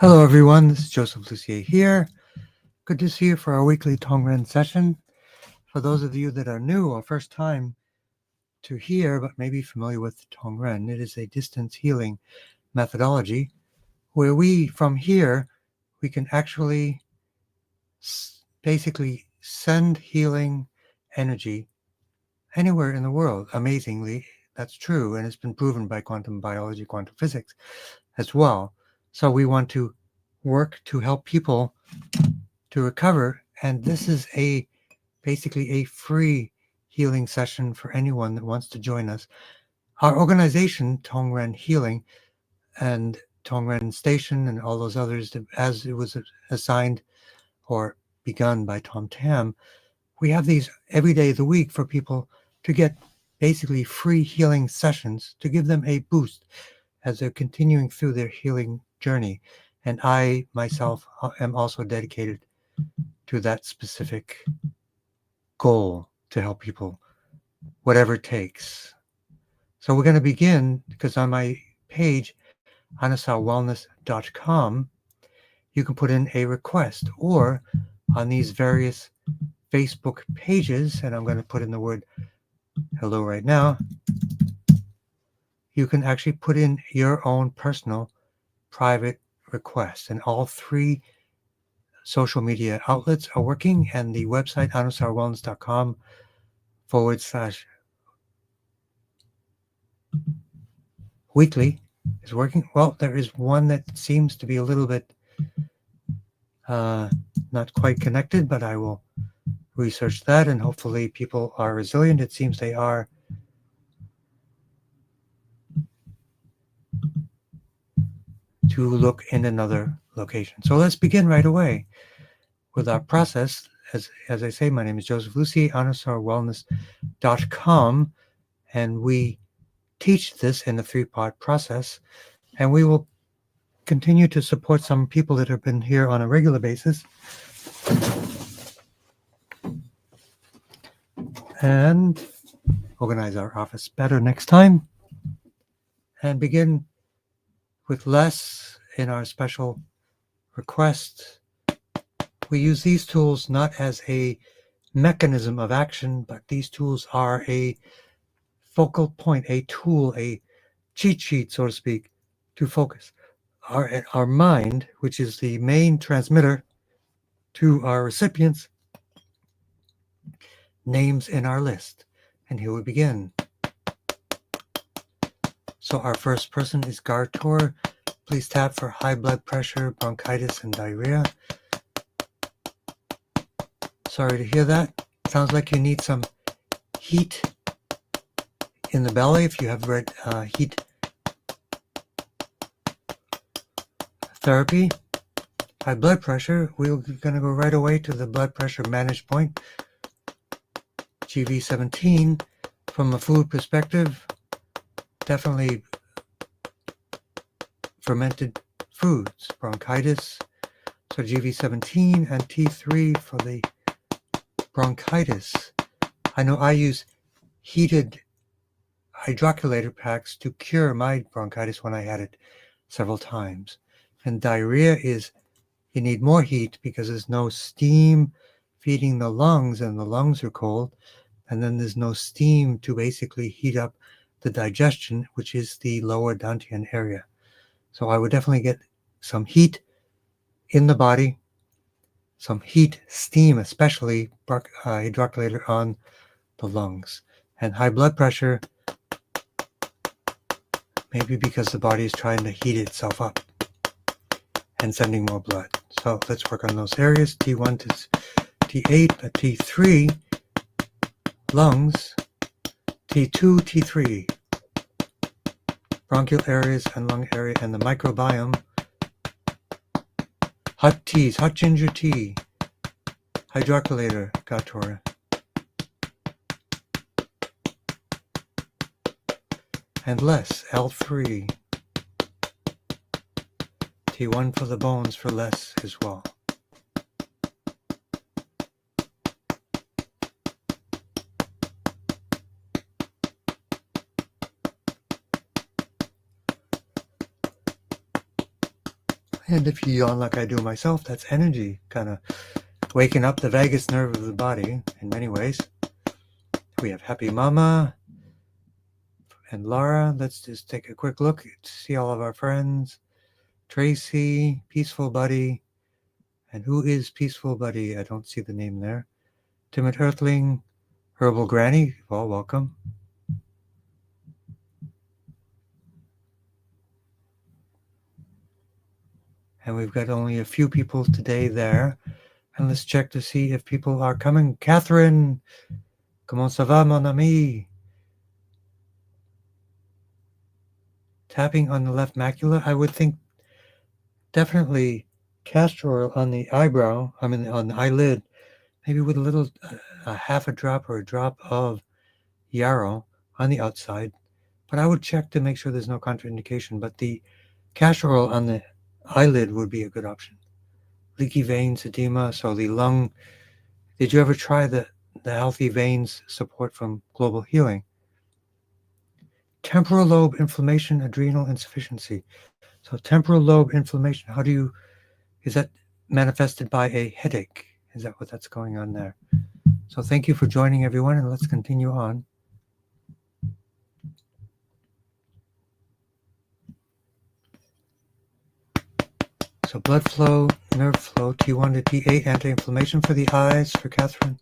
Hello, everyone. This is Joseph Lucier here. Good to see you for our weekly Tongren session. For those of you that are new or first time to hear, but maybe familiar with Tongren, it is a distance healing methodology where from here, we can actually basically send healing energy anywhere in the world. Amazingly, that's true, and it's been proven by quantum biology, quantum physics as well. So we want to work to help people to recover, and this is basically a free healing session for anyone that wants to join us. Our organization, Tongren Healing and Tongren Station and all those others, as it was assigned or begun by Tom Tam, we have these every day of the week for people to get basically free healing sessions to give them a boost as they're continuing through their healing journey. And I myself am also dedicated to that specific goal to help people, whatever it takes. So we're going to begin because on my page, anasawellness.com, you can put in a request, or on these various Facebook pages, and I'm going to put in the word hello right now, you can actually put in your own personal private request. And all three social media outlets are working, and the website anusarwellness.com / weekly is working. Well, there is one that seems to be a little bit not quite connected, but I will research that, and hopefully people are resilient. It seems they are. To look in another location. So let's begin right away with our process. As I say, my name is Joseph Lucy, anusarwellness.com, and we teach this in a three-part process, and we will continue to support some people that have been here on a regular basis and organize our office better next time and begin with less in our special request. We use these tools not as a mechanism of action, but these tools are a focal point, a tool, a cheat sheet, so to speak, to focus our mind, which is the main transmitter to our recipients, names in our list. And here we begin. So our first person is Gartor. Please tap for high blood pressure, bronchitis, and diarrhea. Sorry to hear that. Sounds like you need some heat in the belly if you have read heat therapy. High blood pressure, we're going to go right away to the blood pressure managed point, GV17. From a food perspective, definitely fermented foods, bronchitis, so GV17 and T3 for the bronchitis. I know I use heated hydrocollator packs to cure my bronchitis when I had it several times. And diarrhea is, you need more heat because there's no steam feeding the lungs, and the lungs are cold, and then there's no steam to basically heat up the digestion, which is the lower dantian area. So I would definitely get some heat in the body, some heat, steam, especially hydrocollator on the lungs. And high blood pressure, maybe because the body is trying to heat itself up and sending more blood. So let's work on those areas. T1 to T8, but T3, lungs, T2, T3, bronchial areas and lung area and the microbiome. Hot teas, hot ginger tea, hydrocollator, Gator. And less, L3. T1 for the bones for less as well. And if you yawn like I do myself, that's energy kind of waking up the vagus nerve of the body in many ways. We have Happy Mama and Laura. Let's just take a quick look to see all of our friends. Tracy, Peaceful Buddy. And who is Peaceful Buddy? I don't see the name there. Timid Earthling, Herbal Granny. Well, welcome. And we've got only a few people today there. And let's check to see if people are coming. Catherine, comment ça va, mon ami? Tapping on the left macula. I would think definitely castor oil on the eyebrow, on the eyelid, maybe with a little, half a drop or a drop of yarrow on the outside. But I would check to make sure there's no contraindication. But the castor oil on the eyelid would be a good option. Leaky veins, edema, so the lung. Did you ever try the Healthy Veins support from Global Healing? Temporal lobe inflammation, adrenal insufficiency. So temporal lobe inflammation, is that manifested by a headache? Is that what that's going on there? So thank you for joining, everyone, and let's continue on. So blood flow, nerve flow, T1 to T8, anti-inflammation for the eyes for Catherine.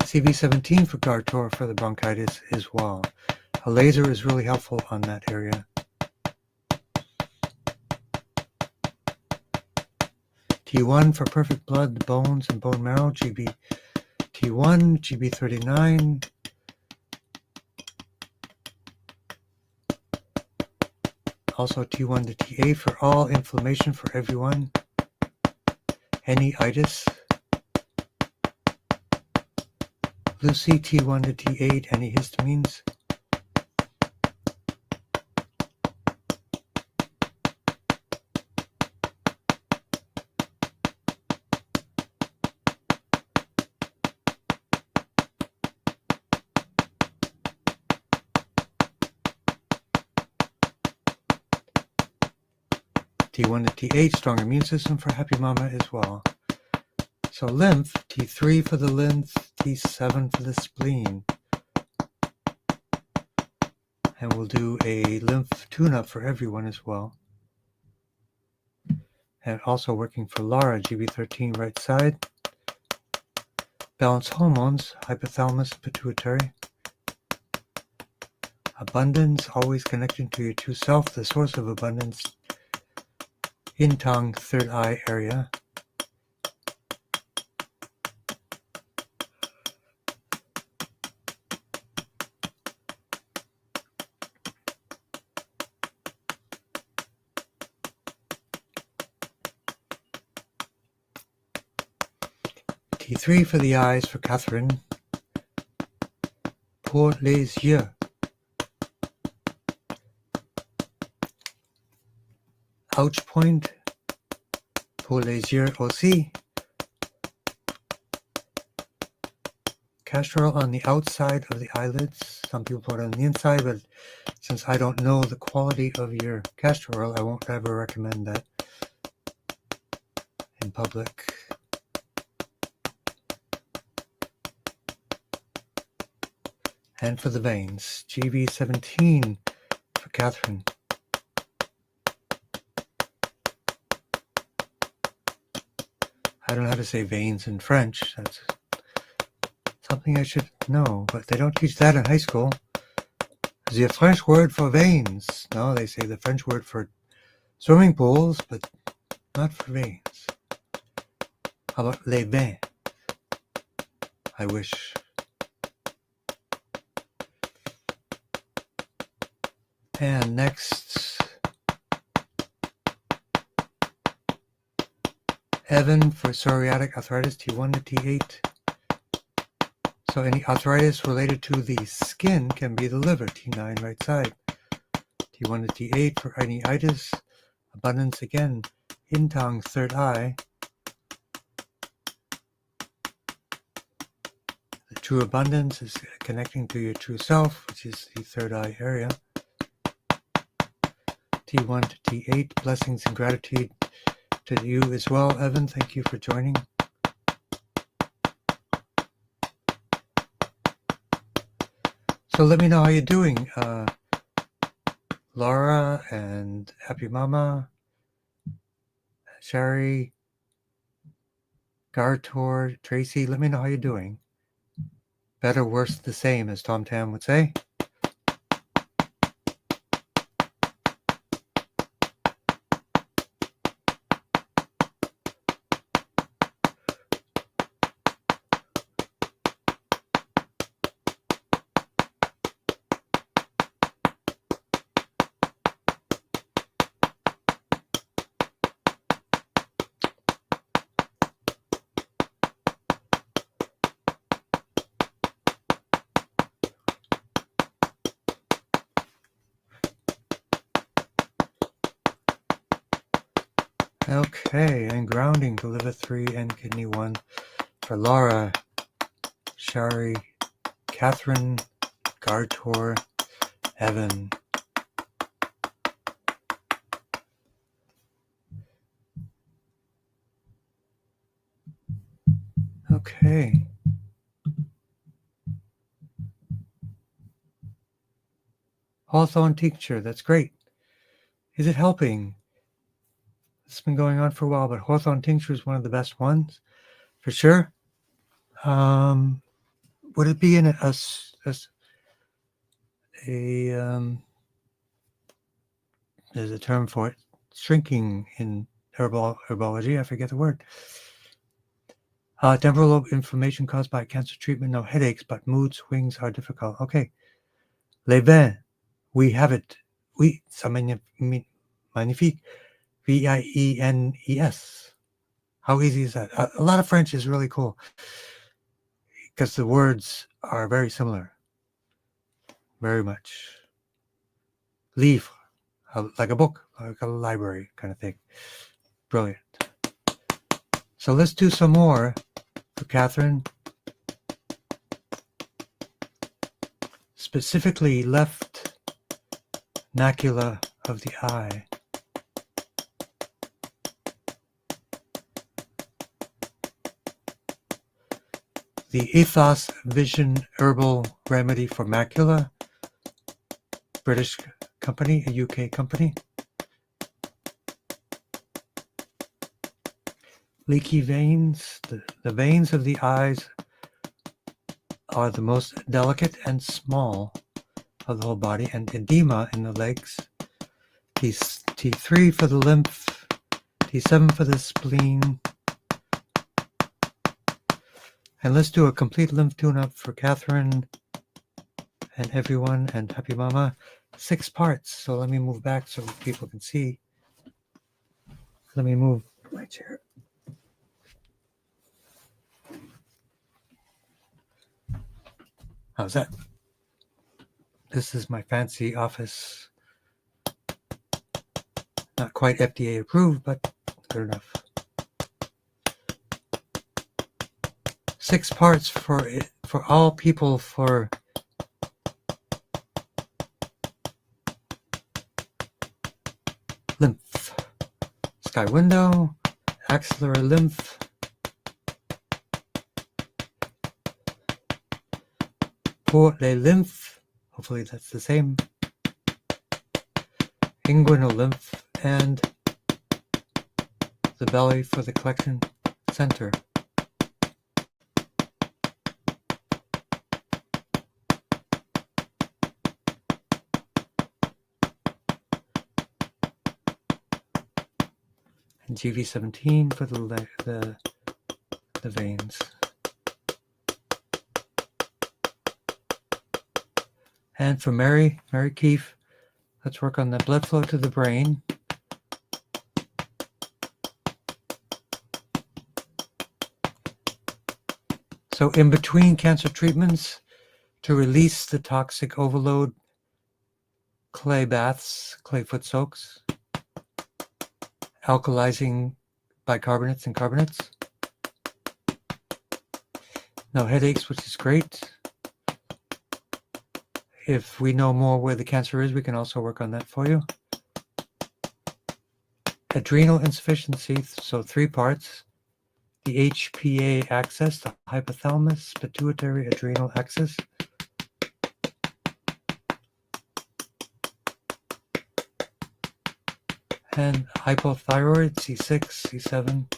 CV17 for Gartor for the bronchitis as well. A laser is really helpful on that area. T1 for perfect blood, the bones and bone marrow, GB T1, GB39. Also T1 to T8 for all inflammation for everyone. Any itis. Lucy, T1 to T8, antihistamines. T1 to T8, strong immune system for Happy Mama as well. So lymph, T3 for the lymph, T7 for the spleen. And we'll do a lymph tune-up for everyone as well. And also working for Laura, GB13 right side. Balance hormones, hypothalamus, pituitary. Abundance, always connecting to your true self, the source of abundance. In Tong, third eye area. T3 for the eyes for Catherine. Pour les yeux. Ouch point. Pour les yeux aussi. Castor oil on the outside of the eyelids. Some people put it on the inside, but since I don't know the quality of your castor oil, I won't ever recommend that in public. And for the veins, GB17 for Catherine. I don't know how to say veins in French. That's something I should know, but they don't teach that in high school. The French word for veins. No, they say the French word for swimming pools, but not for veins. How about les veins? I wish. And next, Evan for psoriatic arthritis, T1 to T8. So any arthritis related to the skin can be the liver, T9 right side. T1 to T8 for any itis. Abundance again, in Tong, third eye. true abundance is connecting to your true self, which is the third eye area. T1 to T8, blessings and gratitude to you as well, Evan. Thank you for joining. So let me know how you're doing. Laura and Happy Mama, Sherry, Gartor, Tracy, let me know how you're doing. Better, worse, the same, as Tom Tam would say. Okay, and grounding to liver 3 and kidney 1 for Laura, Shari, Catherine, Gartor, Evan. Okay. Hawthorne tincture, that's great. Is it helping? It's been going on for a while, but Hawthorne tincture is one of the best ones, for sure. Would it be in there's a term for it, shrinking in herbology, I forget the word. Temporal lobe inflammation caused by cancer treatment, no headaches, but mood swings are difficult. Okay. Les vins, we have it. Oui, c'est magnifique. Vienes. How easy is that? A lot of French is really cool because the words are very similar. Very much. Livre, like a book, like a library kind of thing. Brilliant. So let's do some more for Catherine. Specifically left macula of the eye. The Ethos Vision Herbal Remedy for Macula, British company, a UK company. Leaky veins, the veins of the eyes are the most delicate and small of the whole body, and edema in the legs. T3 for the lymph, T7 for the spleen. And let's do a complete lymph tune-up for Catherine and everyone and Happy Mama. 6 parts. So let me move back so people can see. Let me move my chair. How's that? This is my fancy office. Not quite FDA approved, but good enough. 6 parts for all people for lymph. Sky window, axillary lymph, port les lymph, hopefully that's the same, inguinal lymph, and the belly for the collection center. And GV17 for the veins. And for Mary Keefe, let's work on the blood flow to the brain. So in between cancer treatments, to release the toxic overload, clay baths, clay foot soaks, alkalizing bicarbonates and carbonates. No headaches, which is great. If we know more where the cancer is, we can also work on that for you. Adrenal insufficiency, so 3 parts. The HPA axis, the hypothalamus, pituitary adrenal axis. And hypothyroid, C6, C7.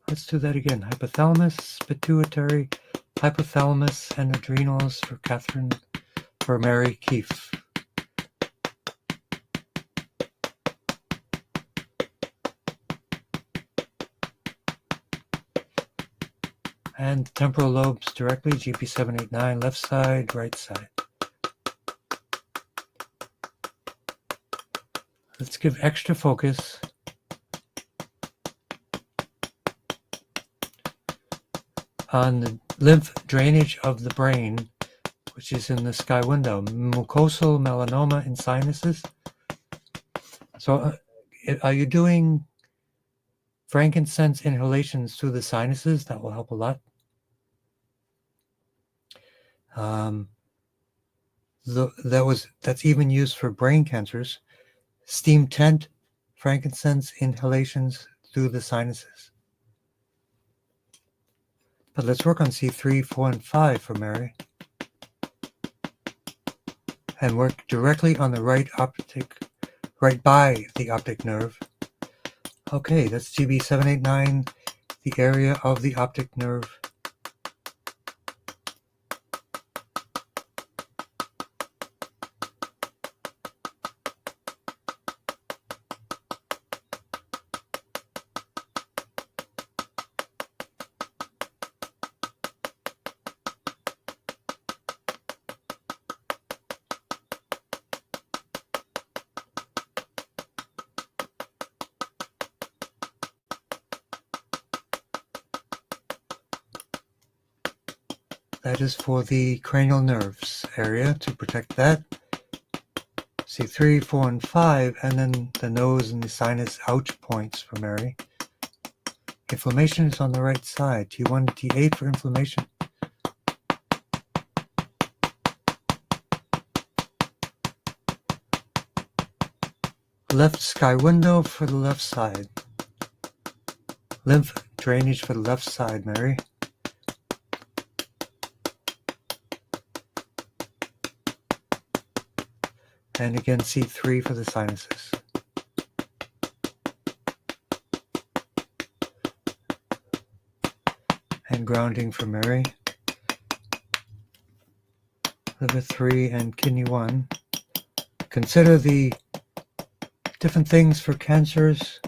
Let's do that again. Hypothalamus, pituitary, hypothalamus, and adrenals for Catherine, for Mary Keefe. And temporal lobes directly, GP789, left side, right side. Let's give extra focus on the lymph drainage of the brain, which is in the sky window. Mucosal melanoma in sinuses. So are you doing frankincense inhalations through the sinuses? That will help a lot. That's even used for brain cancers. Steam tent, frankincense inhalations through the sinuses. But let's work on C3, 4, and 5 for Mary. And work directly on the right by the optic nerve. Okay, that's GB789, the area of the optic nerve. That is for the cranial nerves area, to protect that. C3, 4, and 5, and then the nose and the sinus ouch points for Mary. Inflammation is on the right side. T1 to T8 for inflammation. Left sky window for the left side. Lymph drainage for the left side, Mary. And again, C3 for the sinuses. And grounding for Mary. Liver 3 and kidney 1. Consider the different things for cancers.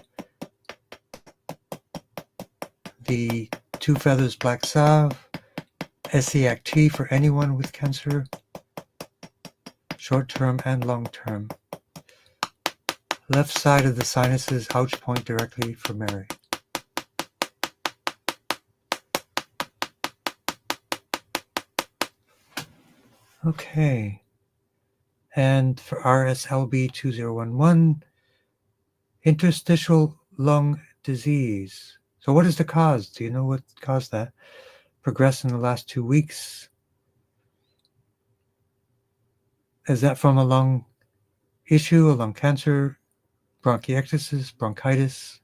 The 2 feathers black salve. SEACT for anyone with cancer. Short-term and long-term. Left side of the sinuses, ouch point directly for Mary. Okay. And for RSLB 2011, interstitial lung disease. So what is the cause? Do you know what caused that? Progressed in the last 2 weeks. Is that from a lung issue, a lung cancer, bronchiectasis, bronchitis?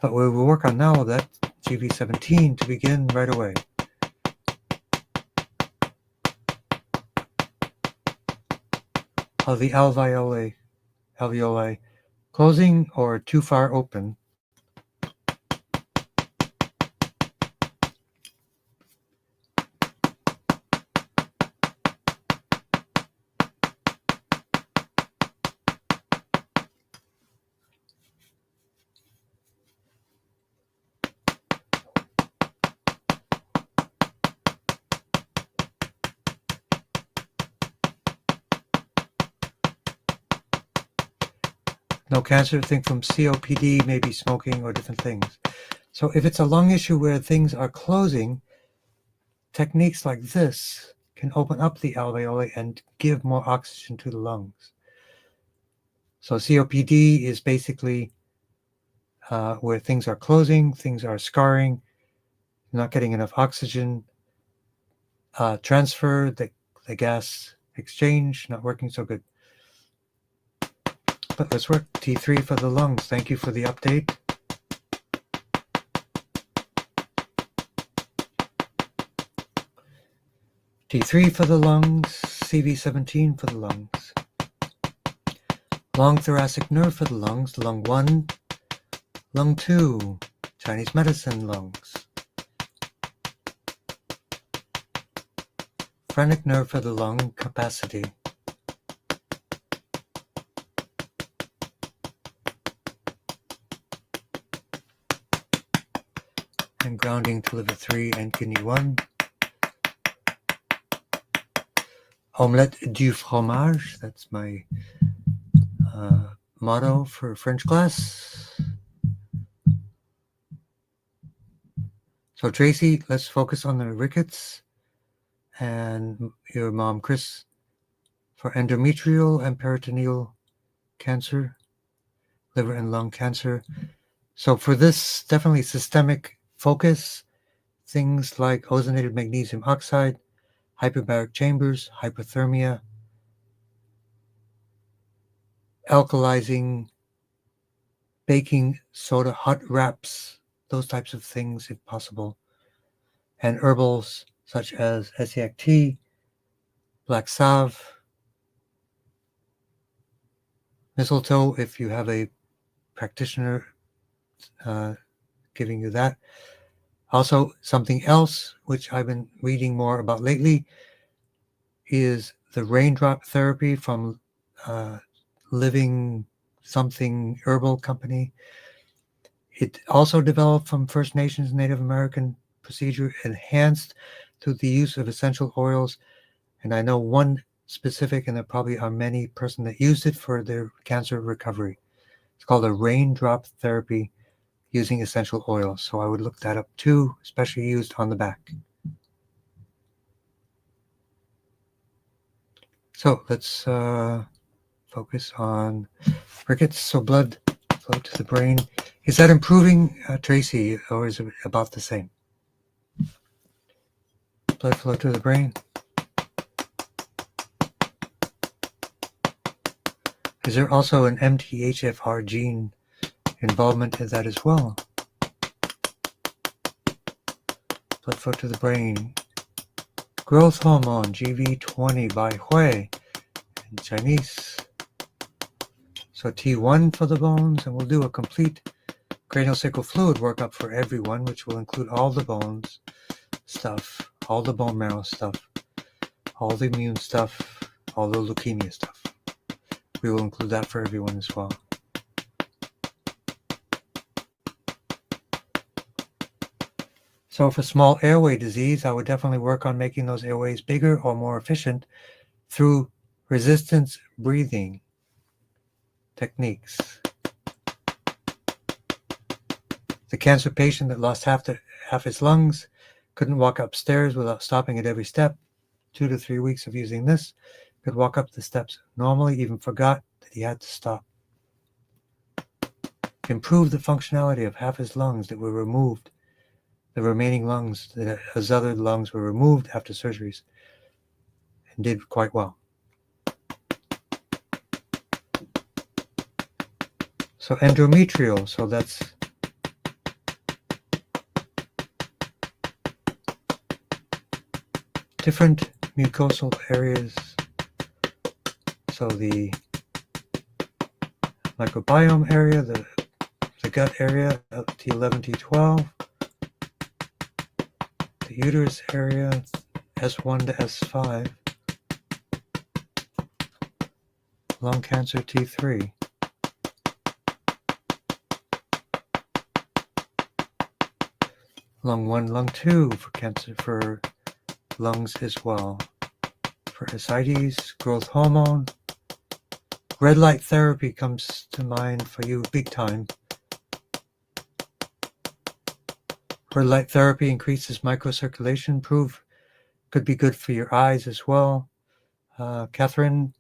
But we will work on now that GV17 to begin right away. Of the alveoli closing or too far open. No cancer, think from COPD, maybe smoking or different things. So if it's a lung issue where things are closing, techniques like this can open up the alveoli and give more oxygen to the lungs. So COPD is basically where things are closing, things are scarring, not getting enough oxygen transfer, the gas exchange not working so good. But let's work. T3 for the lungs. Thank you for the update. T3 for the lungs, CV17 for the lungs. Long thoracic nerve for the lungs, lung 1, lung 2, Chinese medicine lungs. Phrenic nerve for the lung capacity. And grounding to liver 3 and kidney 1. Omelette du fromage, that's my motto for French class. So Tracy, let's focus on the rickets, and your mom Chris for endometrial and peritoneal cancer, liver and lung cancer. So for this, definitely systemic focus, things like ozonated magnesium oxide, hyperbaric chambers, hypothermia, alkalizing, baking soda, hot wraps, those types of things if possible, and herbals such as Essiac tea, black salve, mistletoe if you have a practitioner giving you that. Also, something else which I've been reading more about lately is the raindrop therapy from Living Something Herbal Company. It also developed from First Nations Native American procedure, enhanced through the use of essential oils. And I know one specific, and there probably are many person that used it for their cancer recovery. It's called a raindrop therapy using essential oils. So I would look that up too, especially used on the back. So let's focus on rickets. So blood flow to the brain. Is that improving, Tracy, or is it about the same? Blood flow to the brain. Is there also an MTHFR gene involvement in that as well? Blood flow to the brain. Growth hormone, GV20 by Hui in Chinese. So T1 for the bones, and we'll do a complete craniosacral fluid workup for everyone, which will include all the bones stuff, all the bone marrow stuff, all the immune stuff, all the leukemia stuff. We will include that for everyone as well. So for small airway disease, I would definitely work on making those airways bigger or more efficient through resistance breathing techniques. The cancer patient that lost half his lungs couldn't walk upstairs without stopping at every step. 2 to 3 weeks of using this, could walk up the steps normally, even forgot that he had to stop. Improved the functionality of half his lungs that were removed. The remaining lungs, his other lungs were removed after surgeries and did quite well. So endometrial, so that's different mucosal areas. So the microbiome area, the gut area, T11, T12, the uterus area, S1 to S5, lung cancer, T3. Lung 1, lung 2 for cancer, for lungs as well. For ascites, growth hormone. Red light therapy comes to mind for you big time. Red light therapy increases microcirculation, could be good for your eyes as well. Catherine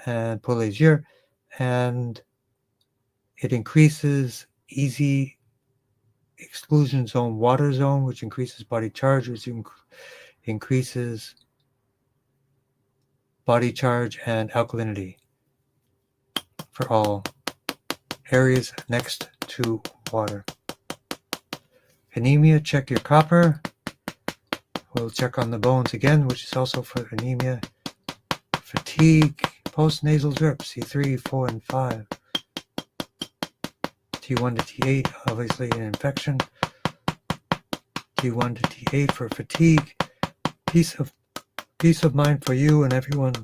and Paul Legier, and it increases easy exclusion zone, water zone, which increases body charge, which increases body charge and alkalinity for all areas next to water. Anemia, check your copper. We'll check on the bones again, which is also for anemia. Fatigue, post-nasal drip, C3, 4, and 5. T1 to T8, obviously an infection. T1 to T8 for fatigue. Peace of mind for you and everyone.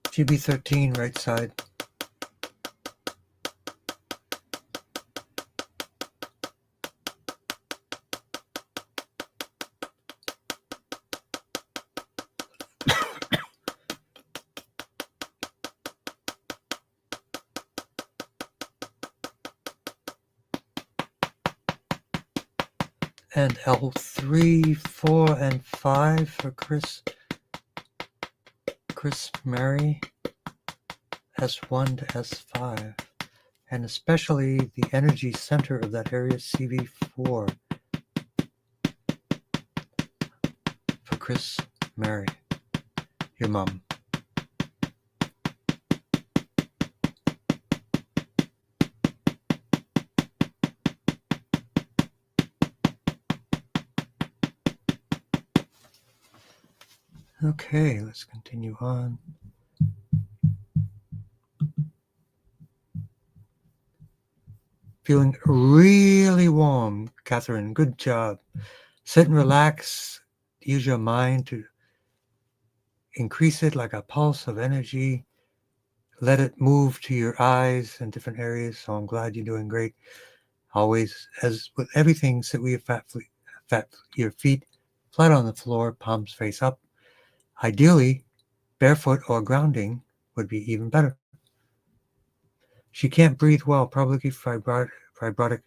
GB13, right side. And L3, 4, and 5 for Chris Mary, S1 to S5, and especially the energy center of that area, CV4, for Chris Mary, your mom. Okay, let's continue on. Feeling really warm, Catherine. Good job. Sit and relax. Use your mind to increase it like a pulse of energy. Let it move to your eyes and different areas. So I'm glad you're doing great. Always, as with everything, sit with your feet flat on the floor, palms face up. Ideally, barefoot or grounding would be even better. She can't breathe well, probably fibrotic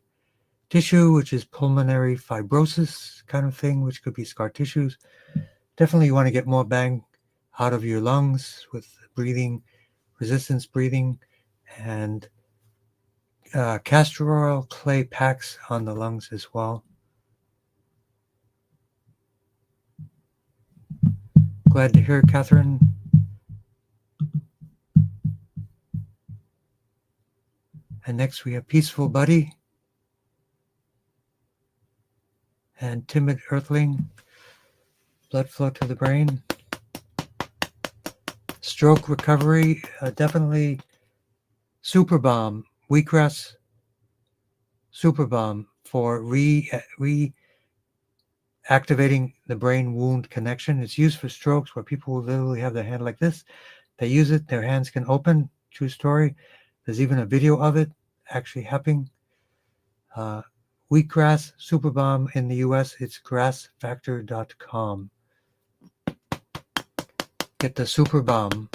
tissue, which is pulmonary fibrosis kind of thing, which could be scar tissues. Definitely you want to get more bang out of your lungs with breathing, resistance breathing, and castor oil clay packs on the lungs as well. Glad to hear, Catherine. And next we have Peaceful Buddy and Timid Earthling. Blood flow to the brain. Stroke recovery, definitely Super Bomb, wheatgrass Super Bomb for reactivating the brain wound connection. It's used for strokes where people will literally have their hand like this. They use it, their hands can open. True story. There's even a video of it actually happening. Wheatgrass Super Bomb in the US, it's grassfactor.com. Get the Super Bomb.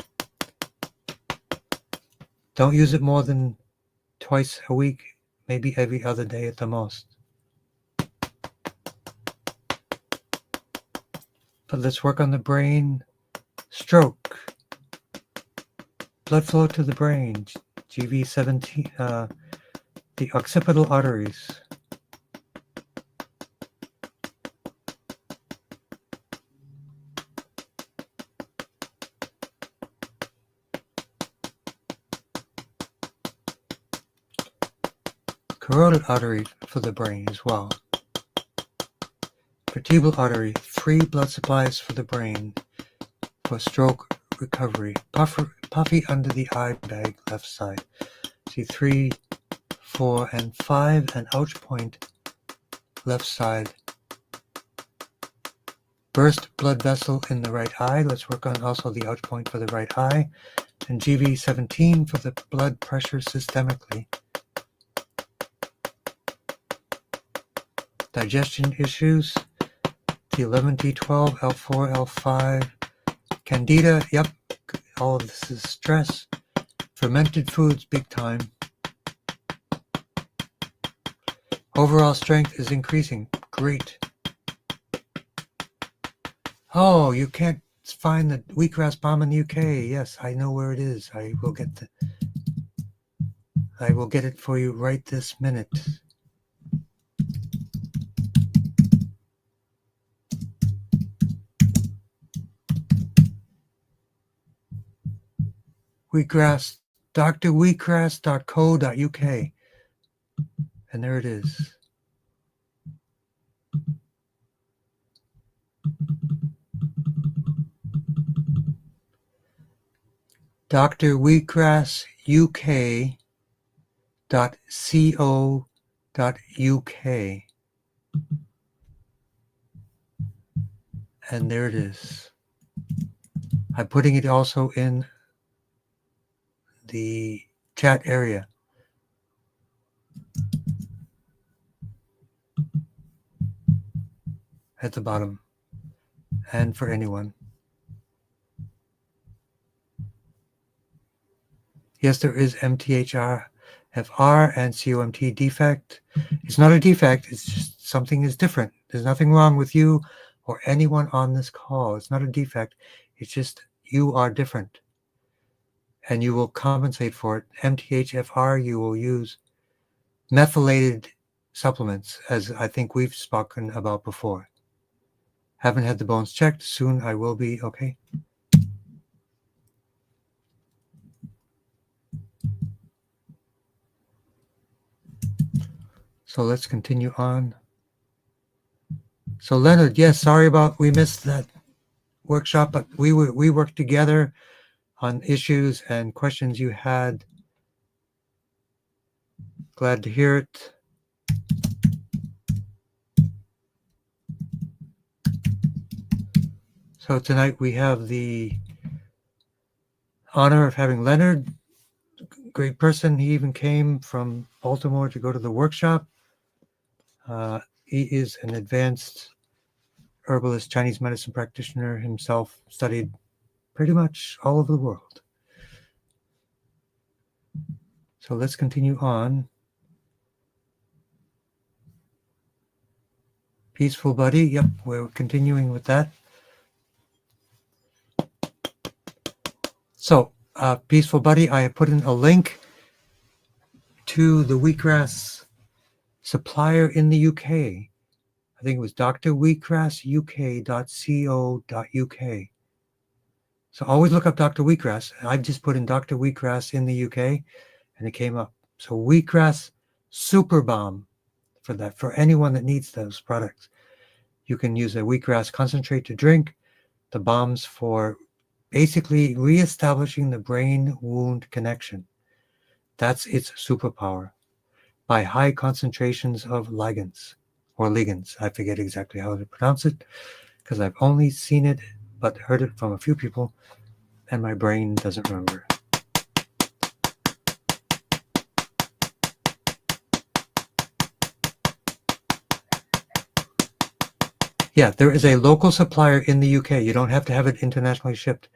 Don't use it more than twice a week, maybe every other day at the most. But let's work on the brain. Stroke. Blood flow to the brain. GV17, the occipital arteries. Carotid artery for the brain as well. Vertebral artery, free blood supplies for the brain for stroke recovery. Puffy under the eye bag, left side. See 3, 4, and 5, and ouch point, left side. Burst blood vessel in the right eye. Let's work on also the ouch point for the right eye. And GV17 for the blood pressure systemically. Digestion issues, T11, T12, L4, L5, Candida, yep, all of this is stress. Fermented foods, big time. Overall strength is increasing, great. Oh, you can't find the wheatgrass bomb in the UK. Yes, I know where it is. I will get it for you right this minute. Wheatgrass, drwheatgrass.co.uk. And there it is. drwheatgrassuk.co.uk. And there it is. I'm putting it also in the chat area. At the bottom. And for anyone. Yes, there is MTHR, FR, and COMT defect. It's not a defect. It's just something is different. There's nothing wrong with you or anyone on this call. It's not a defect. It's just you are different. And you will compensate for it. MTHFR, you will use methylated supplements, as I think we've spoken about before. Haven't had the bones checked. Soon I will be, okay? So let's continue on. So Leonard, yes, sorry about we missed that workshop, but we worked together on issues and questions you had. Glad to hear it. So tonight we have the honor of having Leonard, great person. He even came from Baltimore to go to the workshop. He is an advanced herbalist, Chinese medicine practitioner himself, studied pretty much all over the world. So let's continue on. Peaceful Buddy, yep, we're continuing with that. So, Peaceful Buddy, I have put in a link to the wheatgrass supplier in the UK. I think it was drwheatgrassuk.co.uk. So always look up Dr. Wheatgrass. I've just put in Dr. Wheatgrass in the UK and it came up. So Wheatgrass Super Bomb for that, for anyone that needs those products. You can use a wheatgrass concentrate to drink, the bombs for basically reestablishing the brain wound connection. That's its superpower. By high concentrations of ligands or ligands. I forget exactly how to pronounce it because I've only seen it but heard it from a few people and my brain doesn't remember. Yeah, there is a local supplier in the UK. You don't have to have it internationally shipped.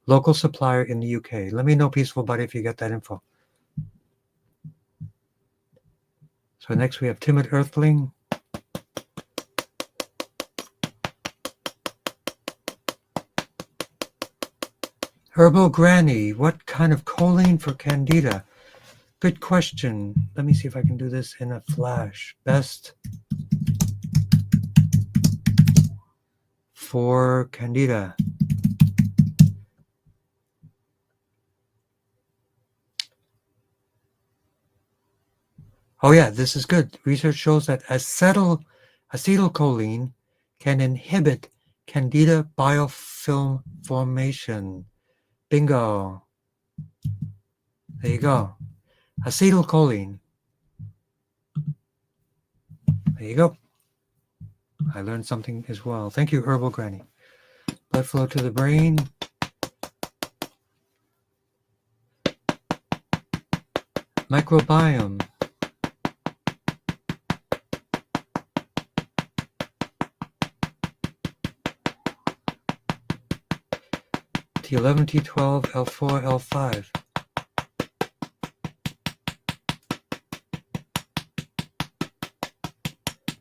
Local supplier in the UK. Let me know, Peaceful Buddy, if you get that info. So next we have Timid Earthling. Herbal Granny, what kind of choline for Candida? Good question. Let me see if I can do this in a flash. Best for Candida. Oh yeah, this is good. Research shows that acetylcholine can inhibit Candida biofilm formation. Bingo. There you go. Acetylcholine. There you go. I learned something as well. Thank you, Herbal Granny. Blood flow to the brain. Microbiome. T11, T12, L4, L5.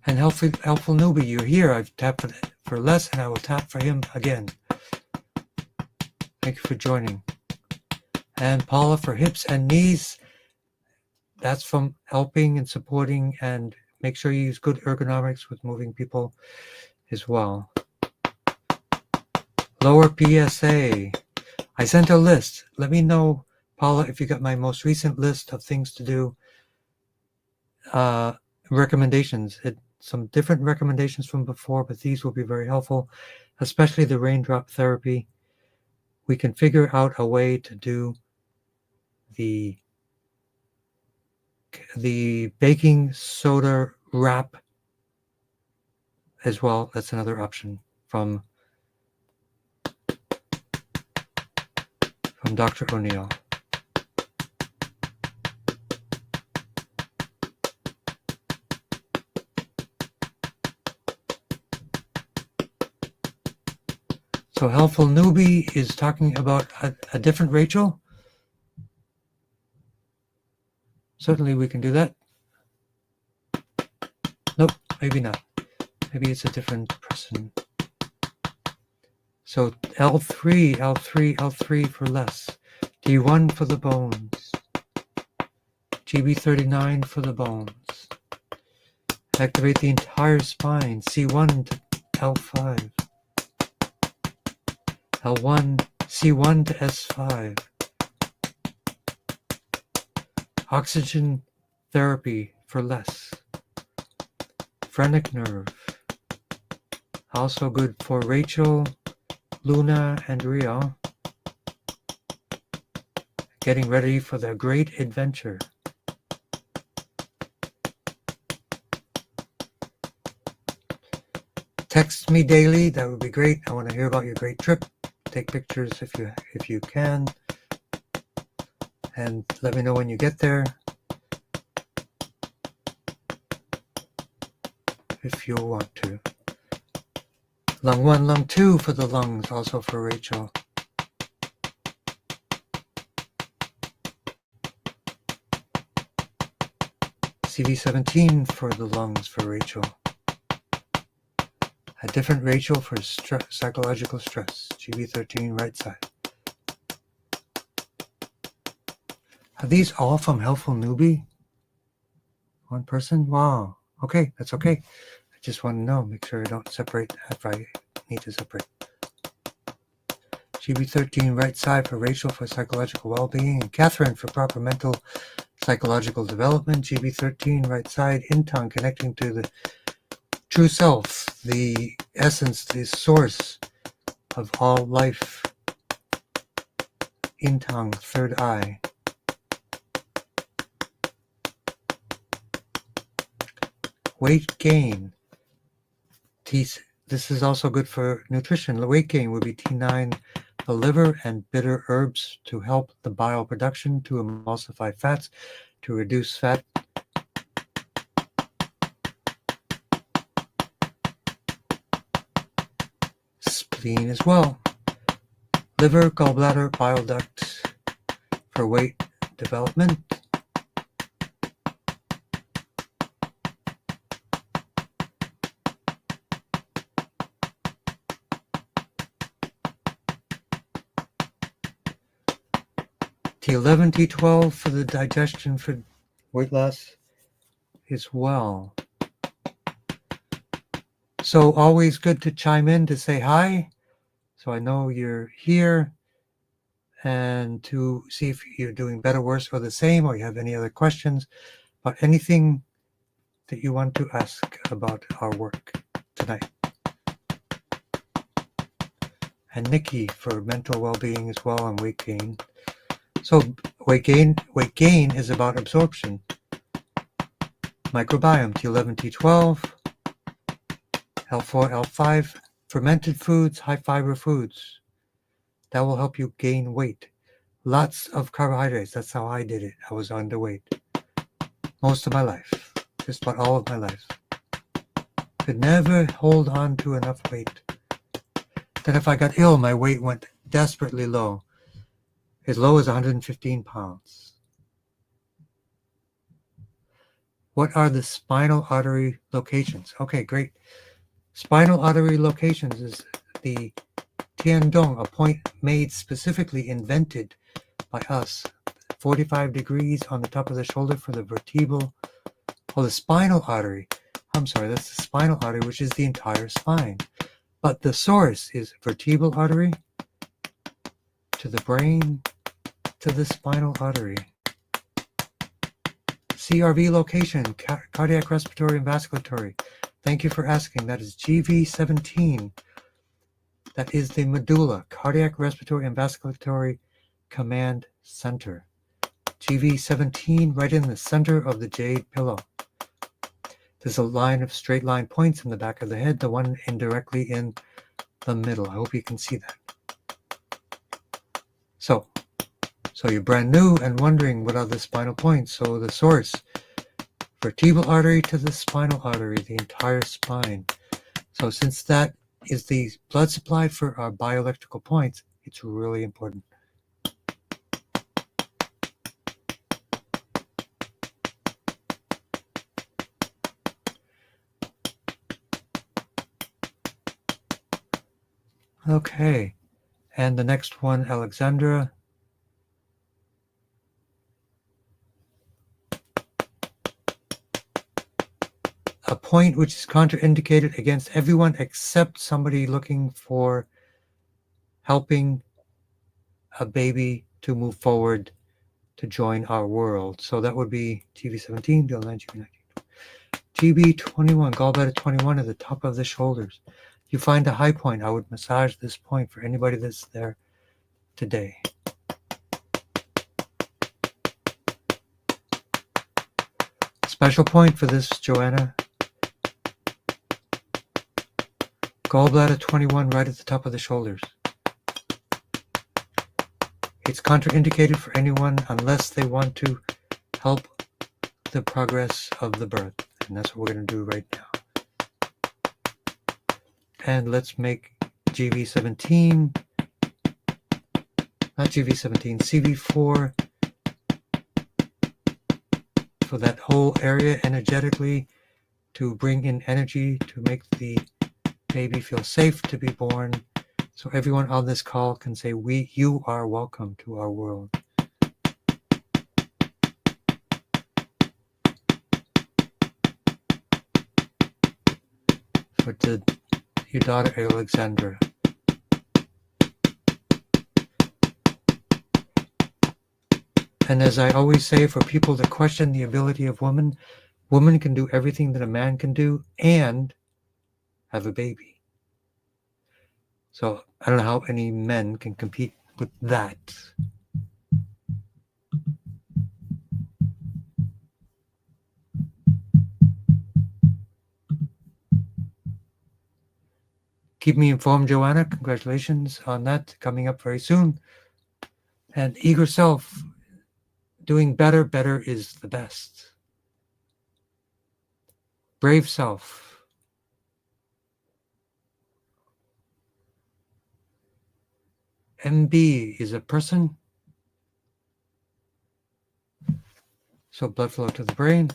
And helpful newbie, you're here. I've tapped for Les, and I will tap for him again. Thank you for joining. And Paula for hips and knees. That's from helping and supporting, and make sure you use good ergonomics with moving people as well. Lower PSA. I sent a list. Let me know, Paula, if you got my most recent list of things to do. Recommendations. Some different recommendations from before, but these will be very helpful, especially the raindrop therapy. We can figure out a way to do the baking soda wrap as well. That's another option from Dr. O'Neill. So Helpful Newbie is talking about a different Rachel. Certainly we can do that. Nope, maybe not. Maybe it's a different person. So L3, L3, L3 for less. D1 for the bones. GB39 for the bones. Activate the entire spine. C1 to L5. L1, C1 to S5. Oxygen therapy for less. Phrenic nerve. Also good for Rachel, Luna, and Rio. Getting ready for their great adventure. Text me daily. That would be great. I want to hear about your great trip. Take pictures if you can. And let me know when you get there. If you want to. Lung 1, Lung 2 for the lungs, also for Rachel. CV17 for the lungs for Rachel. A different Rachel for psychological stress. GB13 right side. Are these all from Helpful Newbie? One person? Wow. Okay, that's okay. I just want to know. Make sure I don't separate if I need to separate. GB13 right side for Rachel for psychological well-being, and Catherine for proper mental psychological development. GB13 right side in Tong, connecting to the true self, the essence, the source of all life. In Tong, third eye. Weight gain. This is also good for nutrition. The weight gain would be T9, the liver, and bitter herbs to help the bile production, to emulsify fats, to reduce fat. Spleen as well. Liver, gallbladder, bile duct for weight development. T11, T12 for the digestion for weight loss as well. So always good to chime in to say hi, so I know you're here, and to see if you're doing better, worse, or the same, or you have any other questions about anything that you want to ask about our work tonight. And Nikki for mental well-being as well, and weight gain. So weight gain is about absorption. Microbiome, T11, T12, L4, L5, fermented foods, high fiber foods. That will help you gain weight. Lots of carbohydrates. That's how I did it. I was underweight most of my life, just about all of my life. Could never hold on to enough weight. Then if I got ill, my weight went desperately low. As low as 115 pounds. What are the spinal artery locations? Okay, great. Spinal artery locations is the Tiandong, a point made specifically, invented by us. 45 degrees on the top of the shoulder for the the spinal artery. I'm sorry, that's the spinal artery, which is the entire spine. But the source is vertebral artery to the brain to the spinal artery. CRV location, cardiac, respiratory, and vasculatory. Thank you for asking. That is GV17. That is the medulla, cardiac, respiratory, and vasculatory command center. GV17 right in the center of the jade pillow. There's a line of straight line points in the back of the head, the one indirectly in the middle. I hope you can see that. So you're brand new and wondering what are the spinal points. So the source, vertebral artery to the spinal artery, the entire spine. So since that is the blood supply for our bioelectrical points, it's really important. Okay, and the next one, Alexandra. A point which is contraindicated against everyone except somebody looking for helping a baby to move forward to join our world. So that would be GB17, BL9, GB19. GB21, gallbladder 21 at the top of the shoulders. You find a high point, I would massage this point for anybody that's there today. Special point for this, Joanna. Gallbladder 21 right at the top of the shoulders. It's contraindicated for anyone unless they want to help the progress of the birth. And that's what we're going to do right now. And let's make GV17, not GV17, CV4 for that whole area energetically, to bring in energy to make the baby feel safe to be born. So everyone on this call can say, you are welcome to our world. For your daughter Alexandra. And as I always say, for people that question the ability of women can do everything that a man can do and have a baby. So I don't know how any men can compete with that. Keep me informed, Joanna. Congratulations on that, coming up very soon. And eager self, doing better. Better is the best. Brave self. MB is a person. So blood flow to the brain.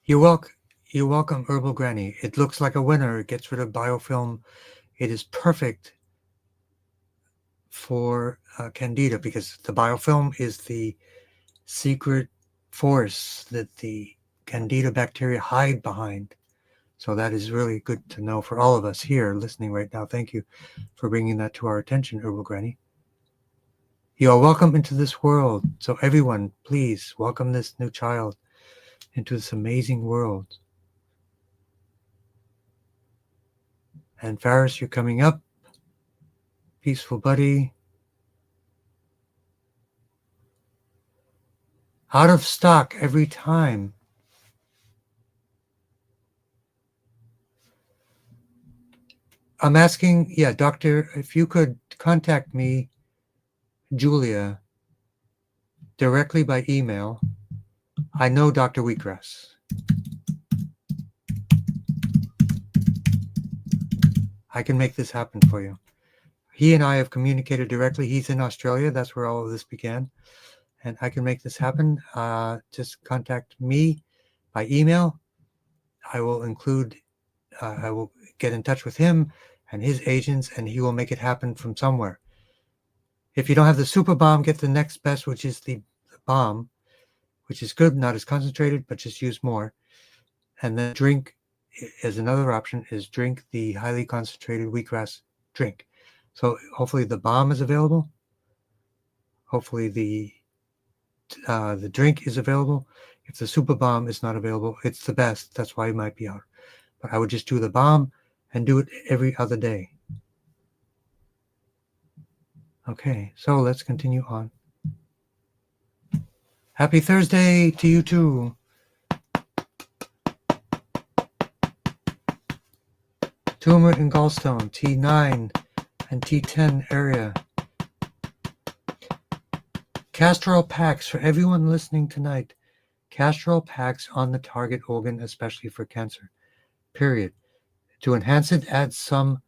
You're welcome, Herbal Granny. It looks like a winner. It gets rid of biofilm. It is perfect for Candida because the biofilm is the secret force that the Candida bacteria hide behind. So that is really good to know for all of us here listening right now. Thank you for bringing that to our attention, Herbal Granny. You are welcome into this world. So everyone, please welcome this new child into this amazing world. And Faris, you're coming up. Peaceful buddy. Out of stock every time. I'm asking, doctor, if you could contact me, Julia, directly by email. I know Dr. Wheatgrass. I can make this happen for you. He and I have communicated directly. He's in Australia. That's where all of this began. and I can make this happen. Just contact me by email. I will get in touch with him and his agents, and he will make it happen from somewhere. If you don't have the super bomb, get the next best, which is the bomb, which is good, not as concentrated, but just use more. And then drink, as another option, is drink the highly concentrated wheatgrass drink. So hopefully the bomb is available. Hopefully the drink is available. If the super bomb is not available, it's the best. That's why it might be out. But I would just do the bomb and do it every other day. Okay, so let's continue on. Happy Thursday to you too. Tumor and gallstone, T9 and T10 area. Castor oil packs for everyone listening tonight. Castor oil packs on the target organ, especially for cancer. Period. To enhance it, add some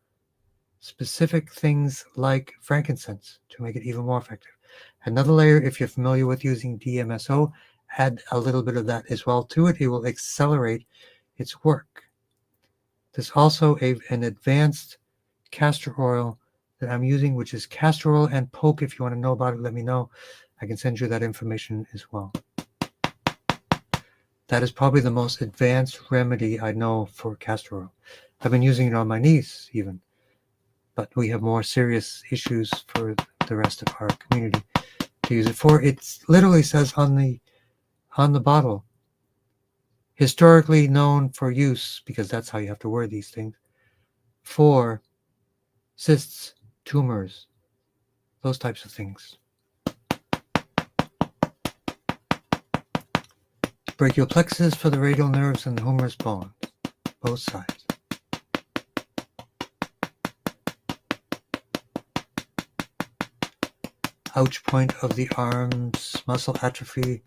specific things like frankincense to make it even more effective. Another layer, if you're familiar with using DMSO, add a little bit of that as well to it. It will accelerate its work. There's also an advanced castor oil that I'm using, which is castor oil and poke. If you want to know about it, let me know. I can send you that information as well. That is probably the most advanced remedy I know for castor oil. I've been using it on my niece even, but we have more serious issues for the rest of our community to use it for. It literally says on the bottle, historically known for use, because that's how you have to word these things, for cysts, tumors, those types of things. Brachial plexus for the radial nerves and the humerus bone, both sides. Ouch point of the arms, muscle atrophy.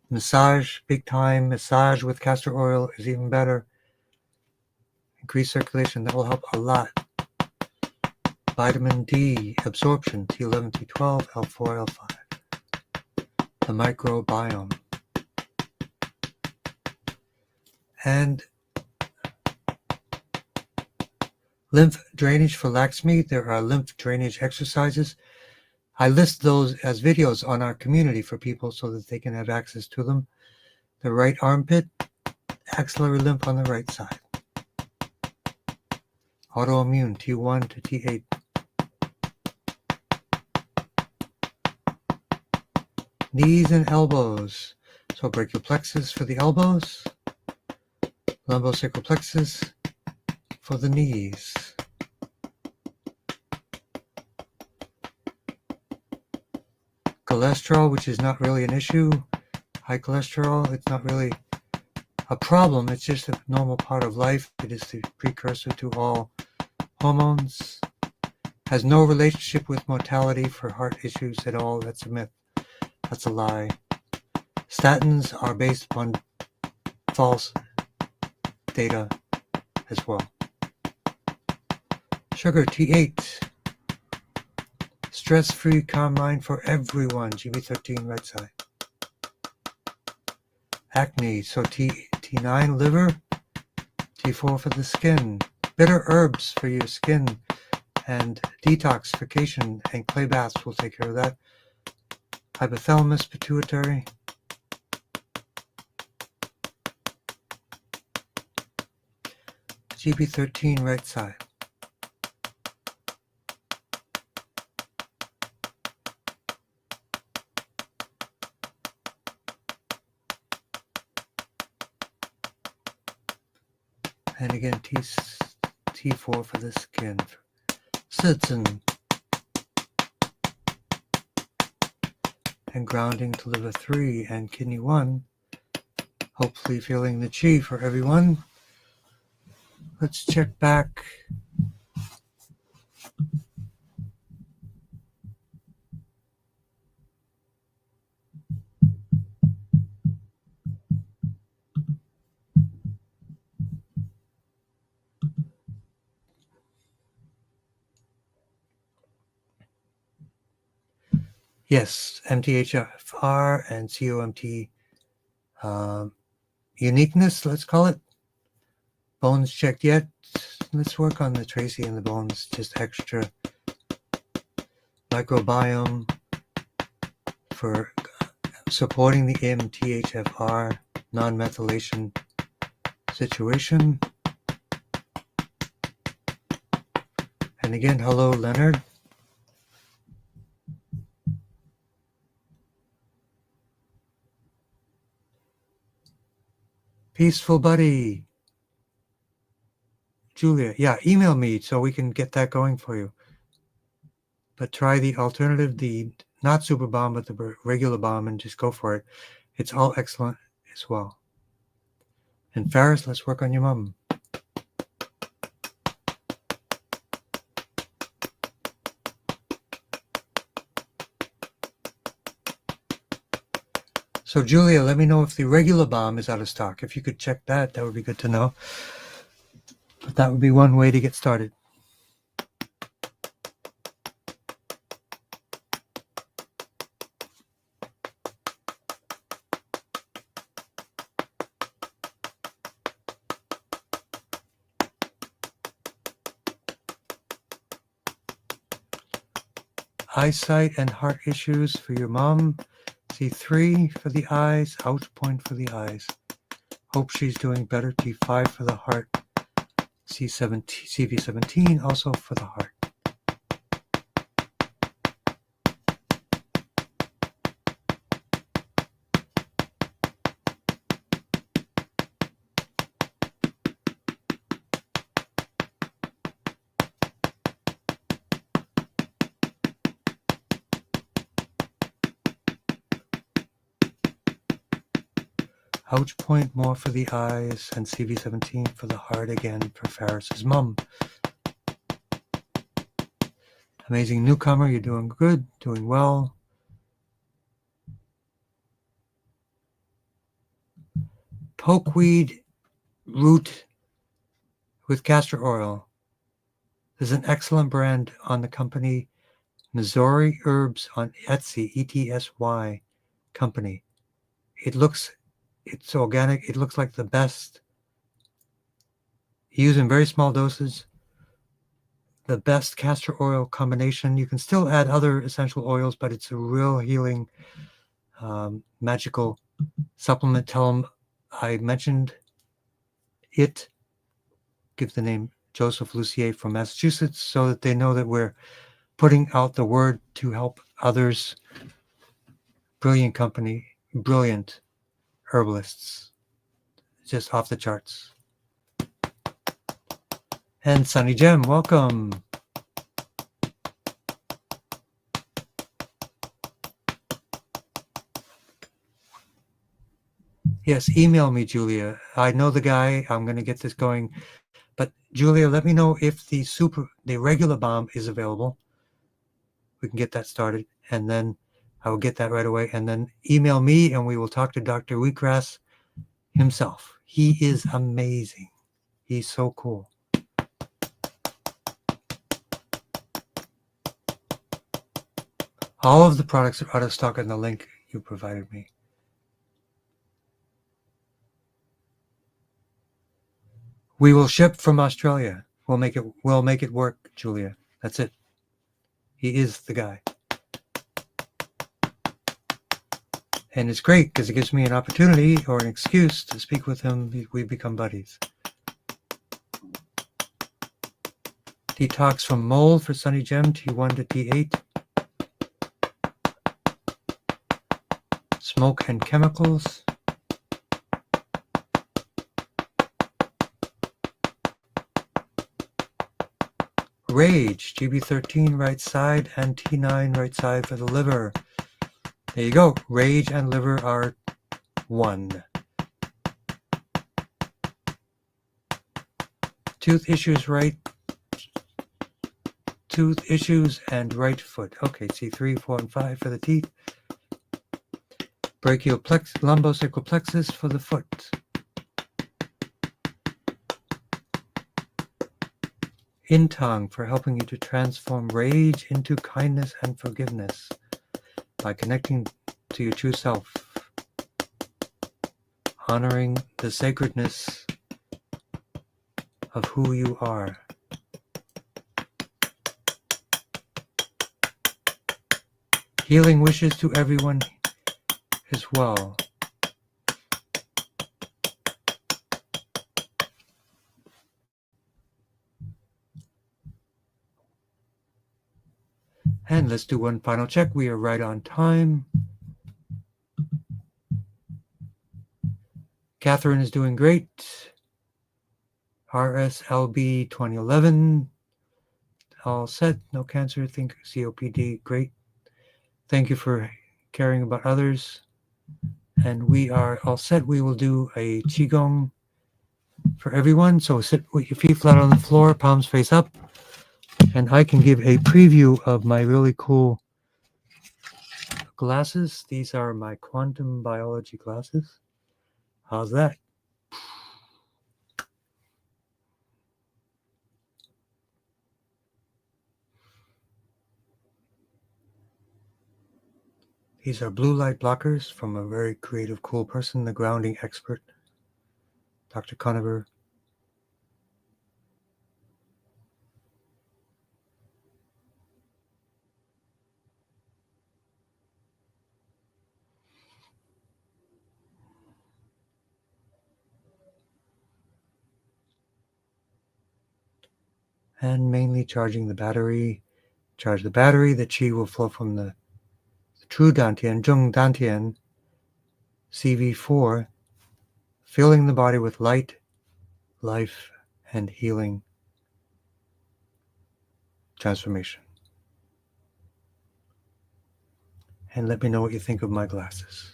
Massage, big time. Massage with castor oil is even better. Increase circulation, that will help a lot. Vitamin D absorption, T11, T12, L4, L5. The microbiome. And lymph drainage for Lakshmi. There are lymph drainage exercises. I list those as videos on our community for people so that they can have access to them. The right armpit, axillary lymph on the right side. Autoimmune, T1 to T8. Knees and elbows. So brachial plexus for the elbows. Lumbosacral plexus for the knees. Cholesterol, which is not really an issue. High cholesterol, it's not really a problem. It's just a normal part of life. It is the precursor to all hormones. Has no relationship with mortality for heart issues at all. That's a myth. That's a lie. Statins are based upon false data as well. Sugar, T8. Stress-free, calm mind for everyone, GB13, right side. Acne, so T9, liver. T4 for the skin. Bitter herbs for your skin. And detoxification and clay baths will take care of that. Hypothalamus, pituitary. GB13, right side. And again, T4 for the skin. Sitzen. And grounding to liver 3 and kidney 1. Hopefully feeling the chi for everyone. Let's check back. Yes, MTHFR and COMT uniqueness, let's call it. Bones checked yet. Let's work on the Tracy and the bones, just extra microbiome for supporting the MTHFR non-methylation situation. And again, hello, Leonard. Peaceful buddy. Julia, yeah, email me so we can get that going for you. But try the alternative, the not super bomb, but the regular bomb, and just go for it. It's all excellent as well. And Ferris, let's work on your mom. So Julia, let me know if the regular bomb is out of stock. If you could check that, that would be good to know. But that would be one way to get started. Eyesight and heart issues for your mom. C3 for the eyes, ouch point for the eyes. Hope she's doing better. T5 for the heart. C17, CV17 also for the heart. Ouch point more for the eyes, and CV17 for the heart again for Ferris's mom. Amazing newcomer, you're doing good, doing well. Pokeweed root with castor oil. There's an excellent brand on the company Missouri Herbs on Etsy, ETSY company. It's organic. It looks like the best. You use in very small doses. The best castor oil combination. You can still add other essential oils, but it's a real healing, magical supplement. Tell them I mentioned it. Give the name Joseph Lucier from Massachusetts so that they know that we're putting out the word to help others. Brilliant company, brilliant herbalists, just off the charts. And Sunny Gem, welcome. Yes, email me, Julia. I know the guy. I'm going to get this going. But Julia, let me know if the regular bomb is available. We can get that started, and then I will get that right away. And then email me, and we will talk to Dr. Wheatgrass himself. He is amazing. He's so cool. All of the products are out of stock on the link you provided me. We will ship from Australia. We'll make it work, Julia. That's it. He is the guy. And it's great because it gives me an opportunity or an excuse to speak with him. We become buddies. Detox from mold for Sunny Gem, T1 to T8. Smoke and chemicals. Rage, GB13 right side and T9 right side for the liver. There you go. Rage and liver are one. Tooth issues and right foot. Okay, C3, 4, and 5 for the teeth. Brachial plexus, lumbosacral plexus for the foot. In Tong for helping you to transform rage into kindness and forgiveness. by connecting to your true self, honoring the sacredness of who you are. Healing wishes to everyone as well. And let's do one final check. We are right on time. Catherine is doing great. RSLB 2011. All set. No cancer. Think COPD. Great. Thank you for caring about others. And we are all set. We will do a Qigong for everyone. So sit with your feet flat on the floor, palms face up. And I can give a preview of my really cool glasses. These are my quantum biology glasses. How's that? These are blue light blockers from a very creative, cool person, the grounding expert, Dr. Conover. And mainly charging the battery. Charge the battery, the qi will flow from the true Dantian, Zheng Dantian, CV4, filling the body with light, life, and healing transformation. And let me know what you think of my glasses.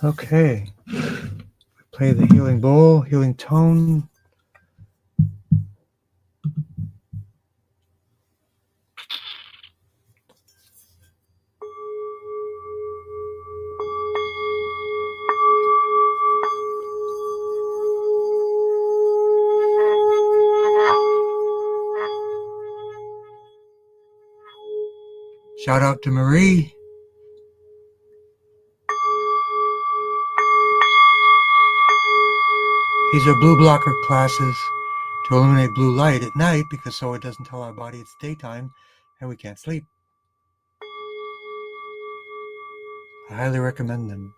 Okay. Play the healing bowl, healing tone. Shout out to Marie. These are blue blocker classes to eliminate blue light at night because so it doesn't tell our body it's daytime and we can't sleep. I highly recommend them,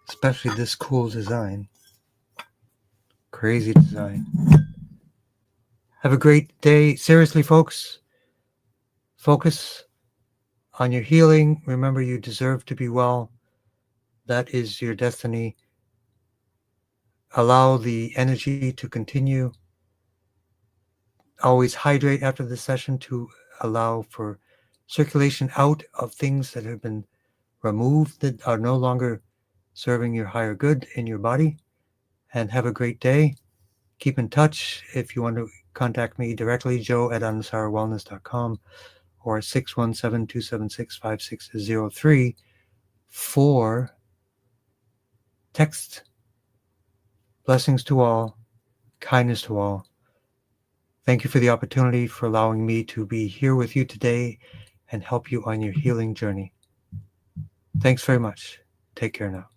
especially this cool design. Crazy design. Have a great day. Seriously, folks, focus on your healing. Remember, you deserve to be well. That is your destiny. Allow the energy to continue. Always hydrate after the session to allow for circulation out of things that have been removed that are no longer serving your higher good in your body. And have a great day. Keep in touch. If you want to contact me directly, joe@anusarwellness.com or 617-276-5603 for text. Blessings to all, kindness to all. Thank you for the opportunity for allowing me to be here with you today and help you on your healing journey. Thanks very much. Take care now.